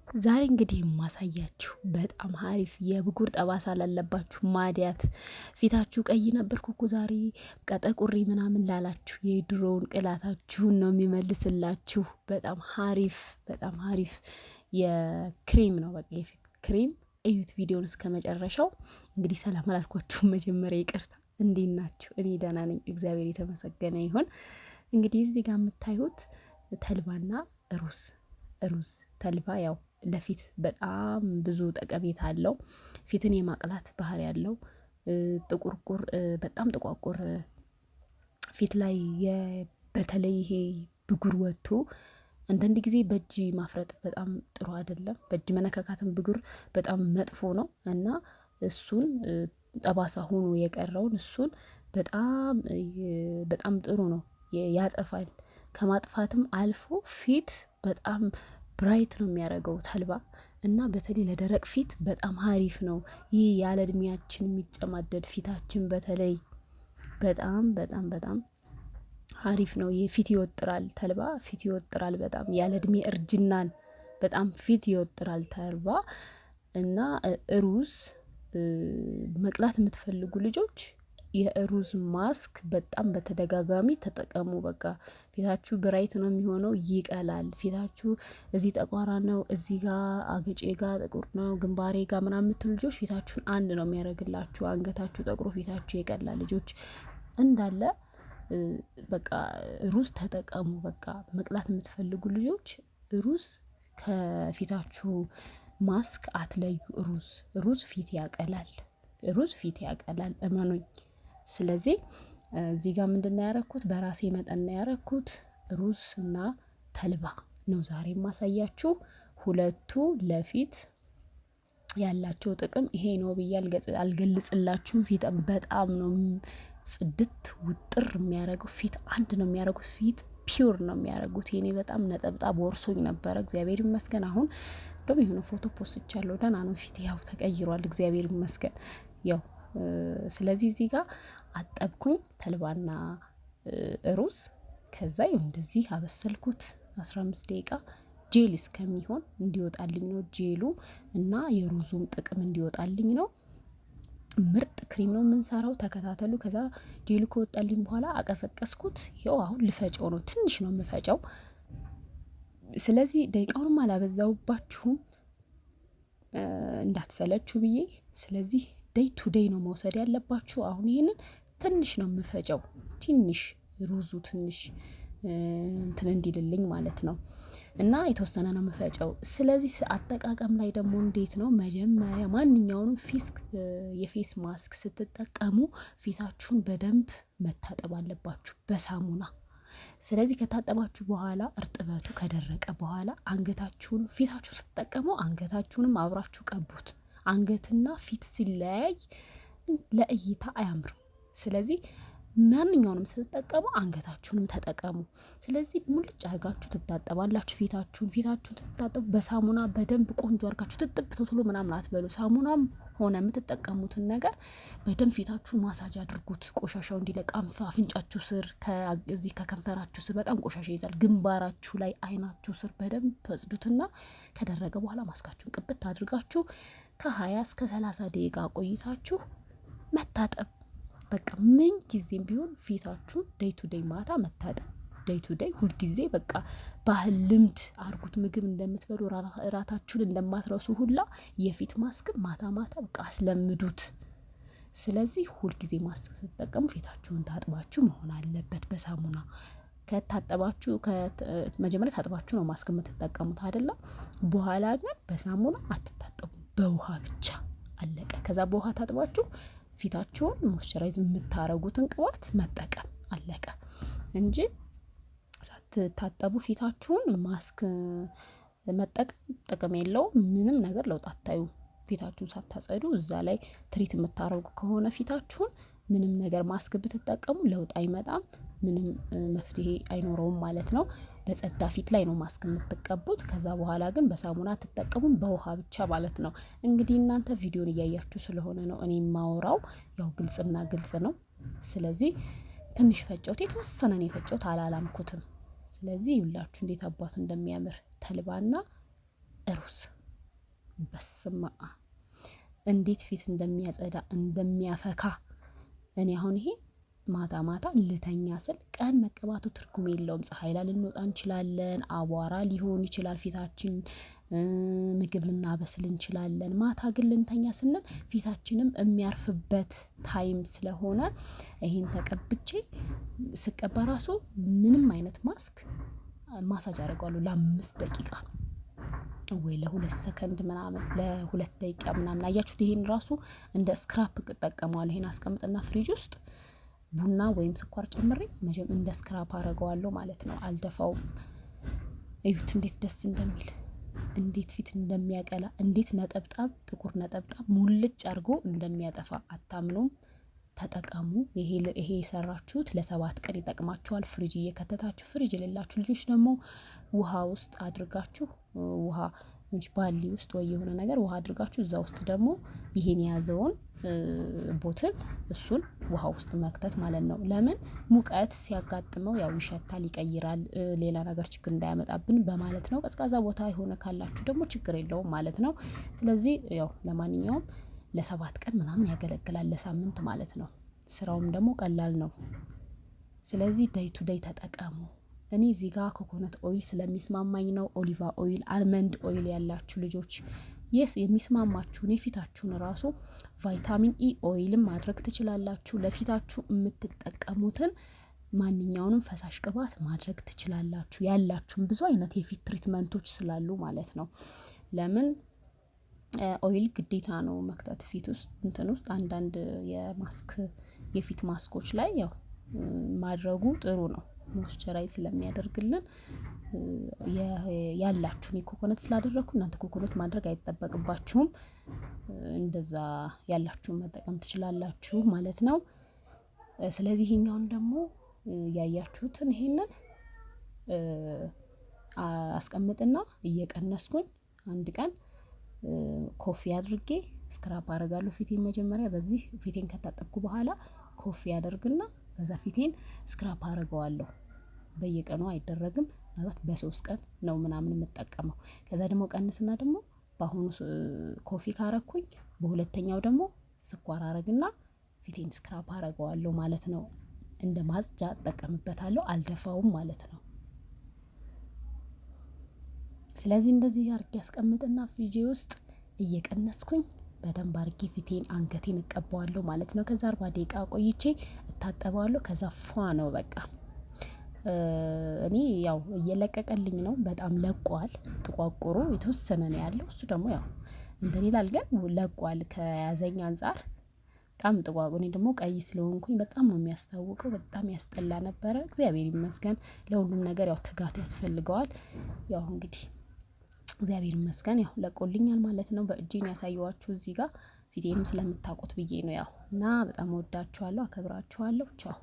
ዛሬ እንግዲህ የማሳያችሁ በጣም አሪፍ የብጉር ጠባሳ ላለባችሁ ማዲያት ፊታችሁ ቀይ ነበርኩ እኮ ዛሬ ቀጠቁሪ ምናምን ላላችሁ የድሮውን ቅላታችሁን ነው የሚመልስላችሁ። በጣም አሪፍ የክሬም ነው። በቃ የፊት ክሬም እዩት ቪዲዮን እስከ መጨረሻው። እንግዲህ ሰላም አላልኳችሁም፣ መጀመሪያ ይቅርታ። እንዴት ናችሁ? እኔ ደህና ነኝ፣ እግዚአብሔር የተመሰገነ ይሁን። እንግዲህ እዚህ ጋር የምታዩት ተልባና ሩዝ ተልባ ያው ለፊት በጣም ብዙ ጠቀሜታ አለው። ፊትን የማቅላት ባህሪ ያለው በጣም ጥቋቁር ፊት ላይ በተለይ ይሄ ብጉር ወጥቶ አንዳንድ ጊዜ በእጅ ማፍረጥ በጣም ጥሩ አይደለም። በእጅ መነካካትን ብጉር በጣም መጥፎ ነው እና እሱን ጠባሳ ሆኖ የቀረውን እሱን በጣም ጥሩ ነው፣ ያጠፋል። ከማጥፋትም አልፎ ፊት በጣም ብራይት ነው የሚያደርገው ተልባ እና በተለይ ለደረቅ ፊት በጣም አሪፍ ነው። ይህ ያለ እድሜያችን የሚጨማደድ ፊታችን በተለይ በጣም አሪፍ ነው። ይህ ፊት ይወጥራል፣ ተልባ ፊት ይወጥራል በጣም ያለ እድሜ እርጅናን በጣም ፊት ይወጥራል ተልባ። እና ሩዝ መቅላት የምትፈልጉ ልጆች የሩዝ ማስክ በጣም በተደጋጋሚ ተጠቀሙ። በቃ ፊታችሁ ብራይት ነው የሚሆነው፣ ይቀላል። ፊታችሁ እዚህ ጠቋራ ነው፣ እዚህ ጋር አገጬ ጋር ጥቁር ነው፣ ግንባሬ ጋር ምናምን የምትሉ ልጆች ፊታችሁን አንድ ነው የሚያደርግላችሁ። አንገታችሁ ጠቁሮ ፊታችሁ ይቀላል ልጆች እንዳለ በቃ ሩዝ ተጠቀሙ። በቃ መቅላት የምትፈልጉ ልጆች ሩዝ ከፊታችሁ ማስክ አትለዩ። ሩዝ ፊት ያቀላል፣ ሩዝ ፊት ያቀላል፣ እመኑኝ። ስለዚህ እዚህ ጋር ምንድነው ያረኩት? በራሴ መጠን ነው ያረኩት። ሩዝ እና ተልባ ነው ዛሬ የማሳያችሁ። ሁለቱ ለፊት ያላቸው ጥቅም ይሄ ነው ብዬ አልገልጽላችሁም። ፊት በጣም ነው ጽድት ውጥር የሚያደርገው። ፊት አንድ ነው የሚያደርጉት። ፊት ፒውር ነው የሚያደርጉት። የኔ በጣም ነጠብጣብ ወርሶኝ ነበረ፣ እግዚአብሔር ይመስገን። አሁን እንደውም የሆነ ፎቶ ፖስቻለሁ፣ ደህና ነው ፊት፣ ያው ተቀይሯል፣ እግዚአብሔር ይመስገን። ያው ስለዚህ እዚህ ጋር አጠብኩኝ ተልባና ሩዝ። ከዛ ይኸው እንደዚህ አበሰልኩት 15 ደቂቃ ጄል እስከሚሆን እንዲወጣልኝ ነው ጄሉ እና የሩዙም ጥቅም እንዲወጣልኝ ነው። ምርጥ ክሬም ነው የምንሰራው፣ ተከታተሉ። ከዛ ጄሉ ከወጣልኝ በኋላ አቀሰቀስኩት። ይኸው አሁን ልፈጨው ነው፣ ትንሽ ነው የምፈጨው። ስለዚህ ደቂቃውንም አላበዛውባችሁም እንዳትሰለችሁ ብዬ። ስለዚህ ዴይ ቱ ዴይ ነው መውሰድ ያለባችሁ። አሁን ይሄንን ትንሽ ነው የምፈጨው፣ ትንሽ ሩዙ ትንሽ እንትን እንዲልልኝ ማለት ነው። እና የተወሰነ ነው የምፈጨው። ስለዚህ አጠቃቀም ላይ ደግሞ እንዴት ነው? መጀመሪያ ማንኛውንም የፌስ ማስክ ስትጠቀሙ ፊታችሁን በደንብ መታጠብ አለባችሁ በሳሙና። ስለዚህ ከታጠባችሁ በኋላ እርጥበቱ ከደረቀ በኋላ አንገታችሁን ፊታችሁ ስትጠቀሙ አንገታችሁንም አብራችሁ ቀቡት። አንገትና ፊት ሲለያይ ለእይታ አያምርም። ስለዚህ ማንኛውንም ስትጠቀሙ አንገታችሁንም ተጠቀሙ። ስለዚህ ሙልጭ አርጋችሁ ትታጠባላችሁ። ፊታችሁን ትታጠቡ በሳሙና በደንብ ቆንጆ አርጋችሁ ትጥብ ቶሎ ምናምን አትበሉ። ሳሙናም ሆነ የምትጠቀሙትን ነገር በደንብ ፊታችሁን ማሳጅ አድርጉት፣ ቆሻሻው እንዲለቅ። አፍንጫችሁ ስር፣ እዚህ ከከንፈራችሁ ስር በጣም ቆሻሻ ይዛል። ግንባራችሁ ላይ፣ አይናችሁ ስር በደንብ አጽዱትና ከደረገ በኋላ ማስካችሁን ቅብት አድርጋችሁ ከ20 እስከ 30 ደቂቃ ቆይታችሁ መታጠብ። በቃ ምን ጊዜም ቢሆን ፊታችሁን ዴይ ቱ ዴይ ማታ መታጠብ፣ ዴይ ቱ ዴይ ሁልጊዜ በቃ ባህል ልምድ አርጉት። ምግብ እንደምትበሉ እራታችሁን እንደማትረሱ ሁላ የፊት ማስክ ማታ በቃ አስለምዱት። ስለዚህ ሁልጊዜ ማስክ ስትጠቀሙ ፊታችሁን ታጥባችሁ መሆን አለበት በሳሙና። ከታጠባችሁ መጀመሪያ ታጥባችሁ ነው ማስክ የምትጠቀሙት አይደለም። በኋላ ግን በሳሙና አትታጠቡ፣ በውሃ ብቻ አለቀ። ከዛ በውሃ ታጥባችሁ ፊታችሁን ሞይስቸራይዝ የምታረጉትን ቅባት መጠቀም አለቀ እንጂ ሳትታጠቡ ፊታችሁን ማስክ መጠቀም ጥቅም የለውም። ምንም ነገር ለውጥ አታዩ። ፊታችሁን ሳታጸዱ እዛ ላይ ትሪት የምታረጉ ከሆነ ፊታችሁን ምንም ነገር ማስክ ብትጠቀሙ ለውጥ አይመጣም፣ ምንም መፍትሄ አይኖረውም ማለት ነው። በጸዳ ፊት ላይ ነው ማስክ የምትቀቡት። ከዛ በኋላ ግን በሳሙና አትጠቀሙም፣ በውሃ ብቻ ማለት ነው። እንግዲህ እናንተ ቪዲዮን እያያችሁ ስለሆነ ነው እኔ የማወራው፣ ያው ግልጽና ግልጽ ነው። ስለዚህ ትንሽ ፈጨሁት፣ የተወሰነ ነው የፈጨሁት፣ አላላምኩትም። ስለዚህ ይውላችሁ እንዴት አባቱ እንደሚያምር ተልባና ሩዝ በስማ እንዴት ፊት እንደሚያጸዳ እንደሚያፈካ። እኔ አሁን ይሄ ማታ ማታ ልተኛ ስል ቀን መቀባቱ ትርጉም የለውም። ፀሐይ ላይ ልንወጣ እንችላለን፣ አቧራ ሊሆን ይችላል ፊታችን፣ ምግብ ልናበስል እንችላለን። ማታ ግን ልንተኛ ስንል ፊታችንም የሚያርፍበት ታይም ስለሆነ ይሄን ተቀብቼ ስቀባ ራሱ ምንም አይነት ማስክ ማሳጅ አደርገዋለሁ ለ5 ደቂቃ ወይ ለ2 ሰከንድ ምናምን ለ2 ደቂቃ ምናምን። አያችሁት? ይሄን ራሱ እንደ ስክራፕ እጠቀመዋለሁ። ይሄን አስቀምጥና ፍሪጅ ውስጥ ቡና ወይም ስኳር ጨምሬ እንደ ስክራፕ አደርገዋለሁ ማለት ነው። አልደፋውም። እዩት እንዴት ደስ እንደሚል፣ እንዴት ፊት እንደሚያቀላ፣ እንዴት ነጠብጣብ ጥቁር ነጠብጣብ ሙልጭ አድርጎ እንደሚያጠፋ አታምኑም? ተጠቀሙ። ይሄ የሰራችሁት ለ7 ቀን ይጠቅማችኋል። ፍሪጅ እየከተታችሁ፣ ፍሪጅ የሌላችሁ ልጆች ደግሞ ውሃ ውስጥ አድርጋችሁ ውሃ ባሊ ውስጥ ወይ የሆነ ነገር ውሃ አድርጋችሁ እዛ ውስጥ ደግሞ ይሄን የያዘውን ቦትል እሱን ውሃ ውስጥ መክተት ማለት ነው። ለምን ሙቀት ሲያጋጥመው ያው ይሸታል፣ ይቀይራል፣ ሌላ ነገር ችግር እንዳያመጣብን በማለት ነው። ቀዝቃዛ ቦታ የሆነ ካላችሁ ደግሞ ችግር የለውም ማለት ነው። ስለዚህ ያው ለማንኛውም ለ7 ቀን ምናምን ያገለግላል፣ ለሳምንት ማለት ነው። ስራውም ደግሞ ቀላል ነው። ስለዚህ ዴይ ቱ ዴይ ተጠቀሙ። እኔ እዚህ ጋር ኮኮነት ኦይል ስለሚስማማኝ ነው። ኦሊቫ ኦይል፣ አልመንድ ኦይል ያላችሁ ልጆች የስ የሚስማማችሁን የፊታችሁን ራሱ ቫይታሚን ኢ ኦይልም ማድረግ ትችላላችሁ። ለፊታችሁ የምትጠቀሙትን ማንኛውንም ፈሳሽ ቅባት ማድረግ ትችላላችሁ። ያላችሁን ብዙ አይነት የፊት ትሪትመንቶች ስላሉ ማለት ነው። ለምን ኦይል ግዴታ ነው መክተት ፊት ውስጥ እንትን ውስጥ አንዳንድ የፊት ማስኮች ላይ ያው ማድረጉ ጥሩ ነው፣ ሞይስቸራይዝ ስለሚያደርግልን። ያላችሁን የኮኮነት ስላደረኩ እናንተ ኮኮነት ማድረግ አይጠበቅባችሁም። እንደዛ ያላችሁን መጠቀም ትችላላችሁ ማለት ነው። ስለዚህ ይሄኛውን ደግሞ ያያችሁትን ይሄንን አስቀምጥና እየቀነስኩኝ አንድ ቀን ኮፊ አድርጌ ስክራፕ አደርጋለሁ ፊቴን። መጀመሪያ በዚህ ፊቴን ከታጠብኩ በኋላ ኮፊ አደርግና በዛ ፊቴን ስክራፕ አደርገዋለሁ። በየቀኑ አይደረግም፣ ምናልባት በ3 ቀን ነው ምናምን የምጠቀመው። ከዛ ደግሞ ቀንስና ደግሞ በአሁኑ ኮፊ ካረኩኝ በሁለተኛው ደግሞ ስኳር አረግና ፊቴን ስክራፕ አደርገዋለሁ ማለት ነው። እንደ ማጽጃ እጠቀምበታለሁ፣ አልደፋውም ማለት ነው። ስለዚህ እንደዚህ አርጌ አስቀምጥና ፍሪጄ ውስጥ እየቀነስኩኝ በደንብ አርጌ ፊቴን አንገቴን እቀባዋለሁ ማለት ነው። ከዛ 40 ደቂቃ ቆይቼ እታጠበዋለሁ። ከዛ ፏ ነው በቃ። እኔ ያው እየለቀቀልኝ ነው፣ በጣም ለቋል። ጥቋቁሩ የተወሰነ ነው ያለው፣ እሱ ደግሞ ያው እንትን ይላል፣ ግን ለቋል ከያዘኝ አንፃር በጣም ጥቋቁ። እኔ ደግሞ ቀይ ስለሆንኩኝ በጣም ነው የሚያስታውቀው፣ በጣም ያስጠላ ነበረ። እግዚአብሔር ይመስገን፣ ለሁሉም ነገር ያው ትጋት ያስፈልገዋል። ያው እንግዲህ እግዚአብሔር ይመስገን ያው ለቆልኛል ማለት ነው። በእጄን ያሳየዋችሁ እዚህ ጋር ፊቴንም ስለምታውቁት ብዬ ነው ያው። እና በጣም ወዳችኋለሁ፣ አከብራችኋለሁ። ቻው